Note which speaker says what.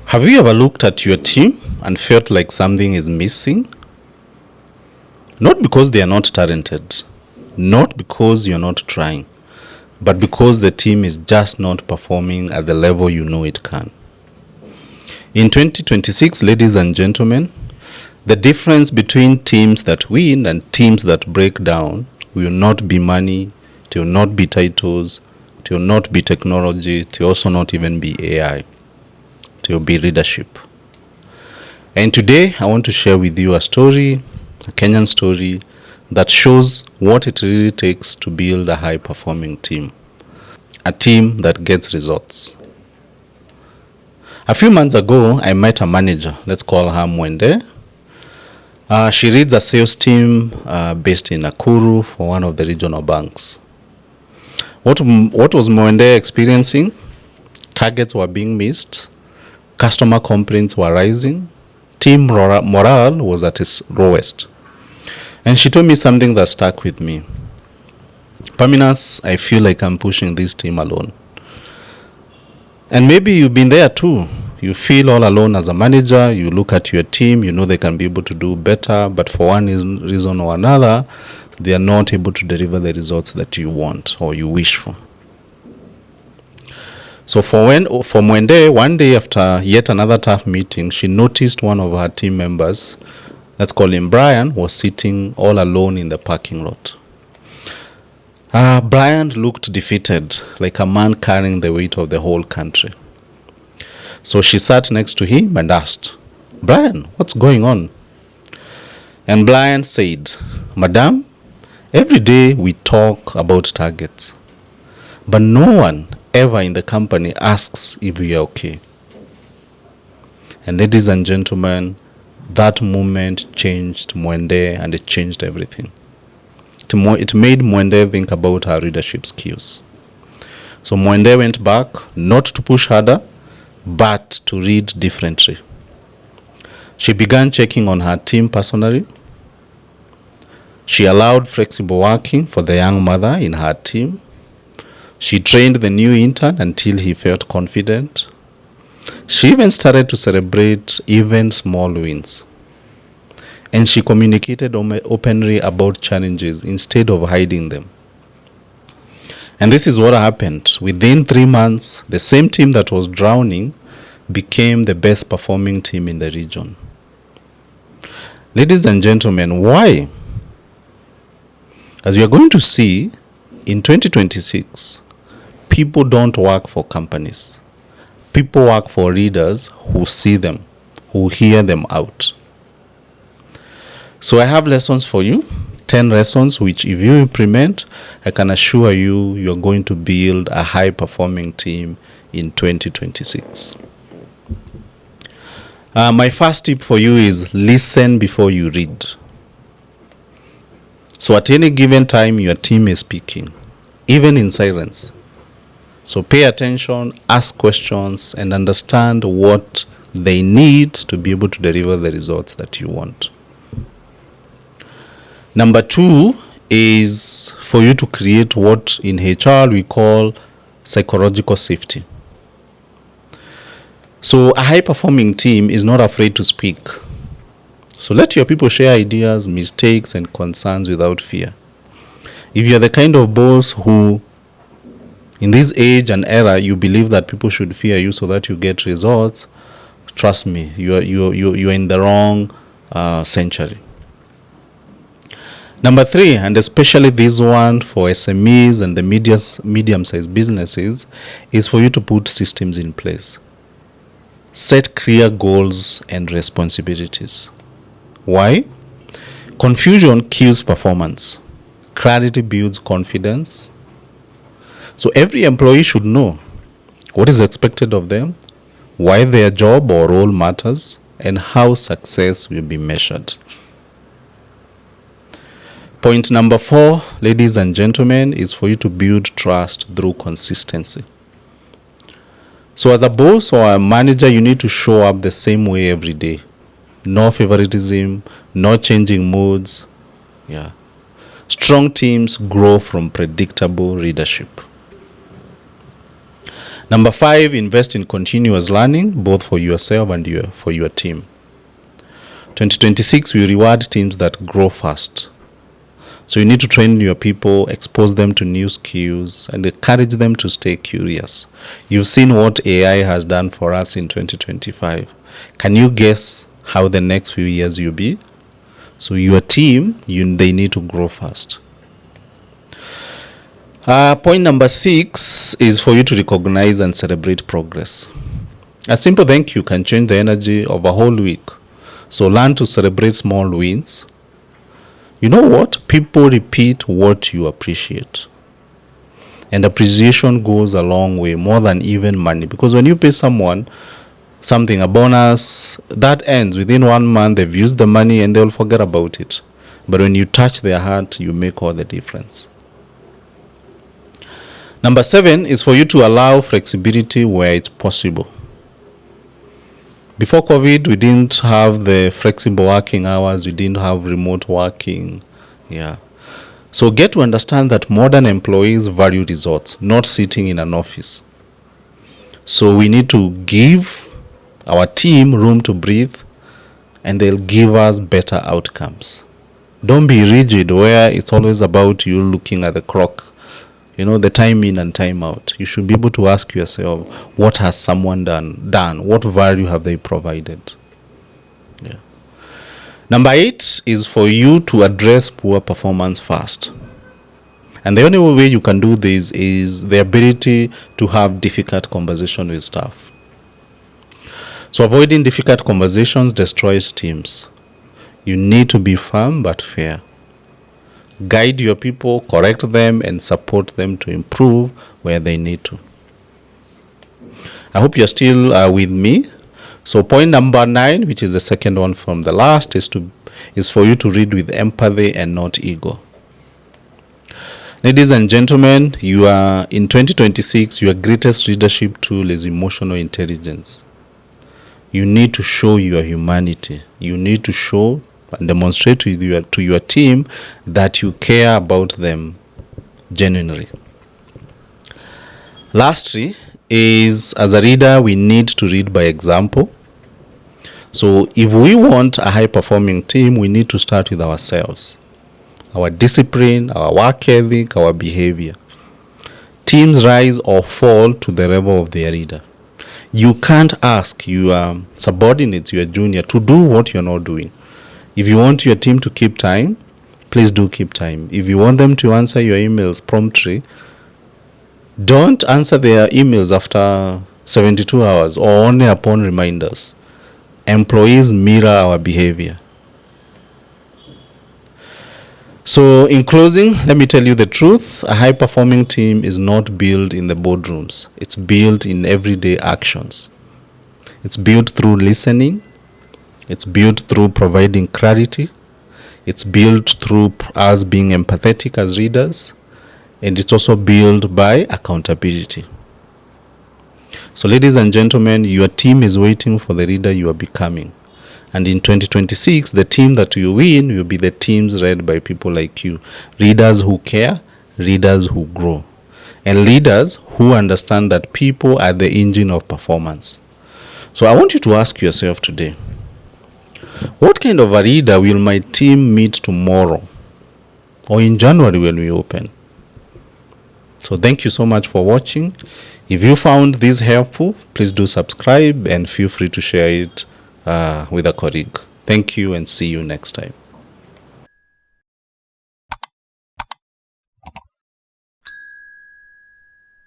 Speaker 1: Have you ever looked at your team and felt like something is missing? Not because they are not talented, not because you're not trying, but because the team is just not performing at the level you know it can. In 2026, ladies and gentlemen, the difference between teams that win and teams that break down will not be money, it will not be titles, it will not be technology, it will also not even be AI. It will be leadership. And today I want to share with you a story, a Kenyan story, that shows what it really takes to build a high-performing team. A team that gets results. A few months ago, I met a manager. Let's call her Mwende. She leads a sales team based in Nakuru for one of the regional banks. What was Mwende experiencing? Targets were being missed. Customer complaints were rising. Team morale was at its lowest. And she told me something that stuck with me. Paminas, I feel like I'm pushing this team alone. And maybe you've been there too. You feel all alone as a manager. You look at your team, you know they can be able to do better, but for one reason or another, they are not able to deliver the results that you want or you wish for. So for Mwende, one day after yet another tough meeting, she noticed one of her team members, let's call him Brian, was sitting all alone in the parking lot. Brian looked defeated, like a man carrying the weight of the whole country. So she sat next to him and asked, "Brian, what's going on?" And Brian said, "Madam, every day we talk about targets, but no one ever in the company asks if we are okay." And ladies and gentlemen, that moment changed Mwende, and it changed everything. It made Mwende think about her leadership skills. So Mwende went back, not to push harder, but to read differently. She began checking on her team personally. She allowed flexible working for the young mother in her team. She trained the new intern until he felt confident. She even started to celebrate even small wins. And she communicated openly about challenges instead of hiding them. And this is what happened. Within 3 months, the same team that was drowning became the best performing team in the region. Ladies and gentlemen, why? As we are going to see, in 2026, people don't work for companies. People work for leaders who see them, who hear them out. So I have lessons for you, 10 lessons which if you implement, I can assure you, you're going to build a high-performing team in 2026. My first tip for you is listen before you read. So at any given time, your team is speaking, even in silence. So pay attention, ask questions, and understand what they need to be able to deliver the results that you want. Number 2 is for you to create what in HR we call psychological safety. So a high-performing team is not afraid to speak. So let your people share ideas, mistakes, and concerns without fear. If you're the kind of boss who, in this age and era, you believe that people should fear you so that you get results, trust me, you're in the wrong century. Number 3, and especially this one for SMEs and the medium-sized businesses, is for you to put systems in place. Set clear goals and responsibilities. Why? Confusion kills performance. Clarity builds confidence. So every employee should know what is expected of them, why their job or role matters, and how success will be measured. Point number 4, ladies and gentlemen, is for you to build trust through consistency. So as a boss or a manager, you need to show up the same way every day. No favoritism, no changing moods. Strong teams grow from predictable leadership. Number 5, invest in continuous learning, both for yourself and for your team. 2026, we reward teams that grow fast. So you need to train your people, expose them to new skills, and encourage them to stay curious. You've seen what AI has done for us in 2025. Can you guess how the next few years will be? So your team, they need to grow fast. Point number 6 is for you to recognize and celebrate progress. A simple thank you can change the energy of a whole week. So learn to celebrate small wins. You know what? People repeat what you appreciate. And appreciation goes a long way, more than even money. Because when you pay someone something, a bonus, that ends within 1 month. They've used the money and they'll forget about it. But when you touch their heart, you make all the difference. Number 7 is for you to allow flexibility where it's possible. Before COVID, we didn't have the flexible working hours. We didn't have remote working. Yeah. So get to understand that modern employees value results, not sitting in an office. So we need to give our team room to breathe, and they'll give us better outcomes. Don't be rigid where it's always about you looking at the clock. The time in and time out. You should be able to ask yourself, what has someone done? What value have they provided? Yeah. Number 8 is for you to address poor performance fast. And the only way you can do this is the ability to have difficult conversation with staff. So avoiding difficult conversations destroys teams. You need to be firm but fair. Guide your people, correct them, and support them to improve where they need to. I hope you're still with me. So point number 9, which is the second one from the last, is for you to read with empathy and not ego. Ladies and gentlemen, in 2026, your greatest leadership tool is emotional intelligence. You need to show your humanity. You need to show and demonstrate to your team that you care about them genuinely. Lastly is, as a leader, we need to lead by example. So if we want a high-performing team, we need to start with ourselves, our discipline, our work ethic, our behavior. Teams rise or fall to the level of their leader. You can't ask your subordinates, your junior, to do what you're not doing. If you want your team to keep time, please do keep time. If you want them to answer your emails promptly, don't answer their emails after 72 hours or only upon reminders. Employees mirror our behavior. So in closing, let me tell you the truth. A high-performing team is not built in the boardrooms. It's built in everyday actions. It's built through listening. It's built through providing clarity. It's built through us being empathetic as leaders. And it's also built by accountability. So ladies and gentlemen, your team is waiting for the leader you are becoming. And in 2026, the team that you win will be the teams led by people like you. Leaders who care, leaders who grow, and leaders who understand that people are the engine of performance. So I want you to ask yourself today, what kind of a leader will my team meet tomorrow or in January when we open? So thank you so much for watching. If you found this helpful, please do subscribe and feel free to share it with a colleague. Thank you and see you next time.